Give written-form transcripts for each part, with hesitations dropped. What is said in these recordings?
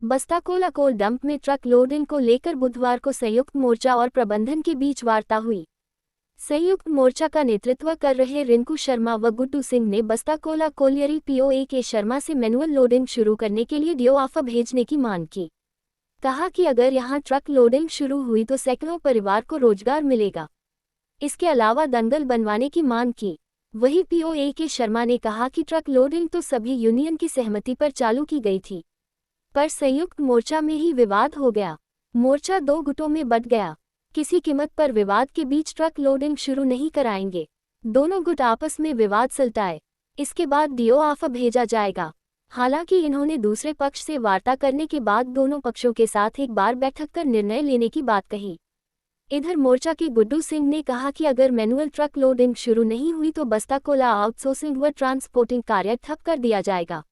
बस्ता Cola coal dump में truck loading को लेकर बुधवार को संयुक्त मोर्चा और प्रबंधन के बीच वार्ता हुई। संयुक्त मोर्चा का नेतृत्व कर रहे रिंकू शर्मा व गुड्डू सिंह ने बस्ता कोला कोलियरी पीओए के शर्मा से मैनुअल लोडिंग शुरू करने के लिए डीओ ऑफर भेजने की मांग की। कहा कि अगर यहां ट्रक लोडिंग शुरू हुई तो सैकड़ों परिवार को रोजगार मिलेगा। इसके अलावा दंगल बनवाने की मांग की। वहीं पीओए के शर्मा ने कहा कि ट्रक लोडिंग तो सभी यूनियन की सहमति पर चालू की गई थी, पर संयुक्त मोर्चा में ही विवाद हो गया। मोर्चा दो गुटों में बंट गया। किसी कीमत पर विवाद के बीच ट्रक लोडिंग शुरू नहीं कराएंगे। दोनों गुट आपस में विवाद सुलझाए, इसके बाद डीओ ऑफर भेजा जाएगा। हालांकि इन्होंने दूसरे पक्ष से वार्ता करने के बाद दोनों पक्षों के साथ एक बार बैठक कर निर्णय लेने की बात कही। इधर मोर्चा के गुड्डू सिंह ने कहा कि अगर मैनुअल ट्रक लोडिंग शुरू नहीं हुई तो बस्ता कोला आउटसोर्सिंग व ट्रांसपोर्टिंग कार्य ठप कर दिया जाएगा।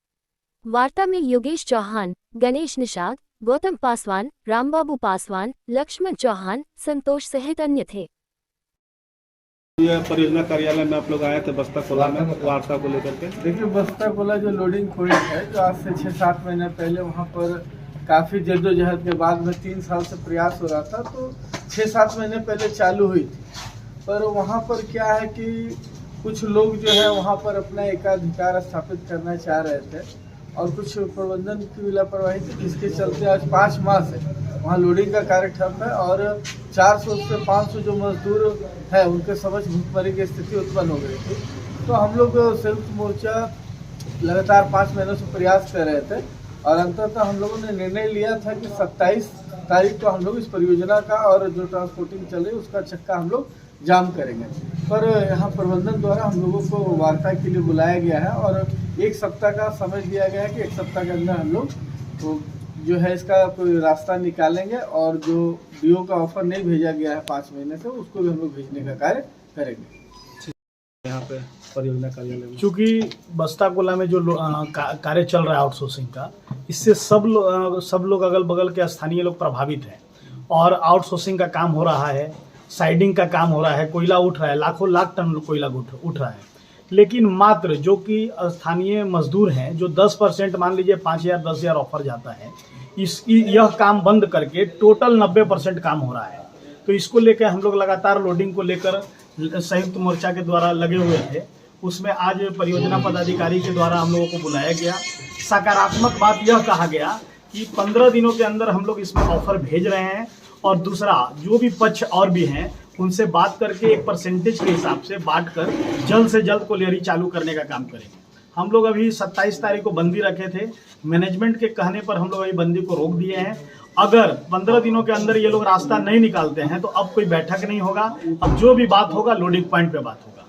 वार्ता में योगेश चौहान, गणेश निषाद, गौतम पासवान, रामबाबू पासवान, लक्ष्मण चौहान, संतोष सहित अन्य थे। परियोजना कार्यालय में आप लोग आए थे बस्ता कोला में वार्ता को लेकर के। देखिए, बस्ता कोला जो लोडिंग पॉइंट है, जो आज से 6-7 महीने पहले वहाँ पर काफ़ी जद्दोजहद के बाद में 3 साल से प्रयास हो रहा था, तो 6-7 महीने पहले चालू हुई थी। पर वहाँ पर क्या है कि कुछ लोग जो है वहाँ पर अपना एकाधिकार स्थापित करना चाह रहे थे और कुछ प्रबंधन की लापरवाही थी, जिसके चलते आज 5 माह से वहाँ लोडिंग का कार्य ठप है और 400 से 500 जो मजदूर है उनके समझ भूखमरी की स्थिति उत्पन्न हो गई थी। तो हम लोग संयुक्त मोर्चा लगातार 5 महीनों से प्रयास कर रहे थे और अंततः हम लोगों ने निर्णय लिया था कि 27 तारीख को हम लोग इस परियोजना का और जो ट्रांसपोर्टिंग चल रही है उसका चक्का हम लोग जाम करेंगे। पर यहाँ प्रबंधन द्वारा हम लोगों को वार्ता के लिए बुलाया गया है और 1 सप्ताह का समय दिया गया है कि 1 सप्ताह के अंदर हम लोग तो जो है इसका कोई रास्ता निकालेंगे और जो डीओ का ऑफर नहीं भेजा गया है 5 महीने से, उसको भी हम लोग भेजने का कार्य करेंगे। यहाँ पे परियोजना कार्यालय में चूँकि बस्ता कोला में जो कार्य चल रहा है आउटसोर्सिंग का, इससे सब लोग अगल बगल के स्थानीय लोग प्रभावित हैं और आउटसोर्सिंग का काम हो रहा है, साइडिंग का काम हो रहा है, कोयला उठ रहा है, लाखों लाख टन कोयला उठ रहा है। लेकिन मात्र जो कि स्थानीय मजदूर हैं, जो 10% मान लीजिए 5,000 10,000 ऑफर जाता है, यह काम बंद करके टोटल 90% काम हो रहा है। तो इसको लेकर हम लोग लगातार लोडिंग को लेकर संयुक्त मोर्चा के द्वारा लगे हुए थे। उसमें आज परियोजना पदाधिकारी के द्वारा हम लोगों को बुलाया गया। सकारात्मक बात यह कहा गया कि 15 दिनों के अंदर हम लोग इसमें ऑफर भेज रहे हैं और दूसरा जो भी पक्ष और भी हैं उनसे बात करके एक परसेंटेज के हिसाब से बांटकर जल्द से जल्द कोलियरी चालू करने का काम करेंगे। हम लोग अभी 27 तारीख को बंदी रखे थे, मैनेजमेंट के कहने पर हम लोग अभी बंदी को रोक दिए हैं। अगर 15 दिनों के अंदर ये लोग रास्ता नहीं निकालते हैं तो अब कोई बैठक नहीं होगा, अब जो भी बात होगा लोडिंग पॉइंट पे बात होगा।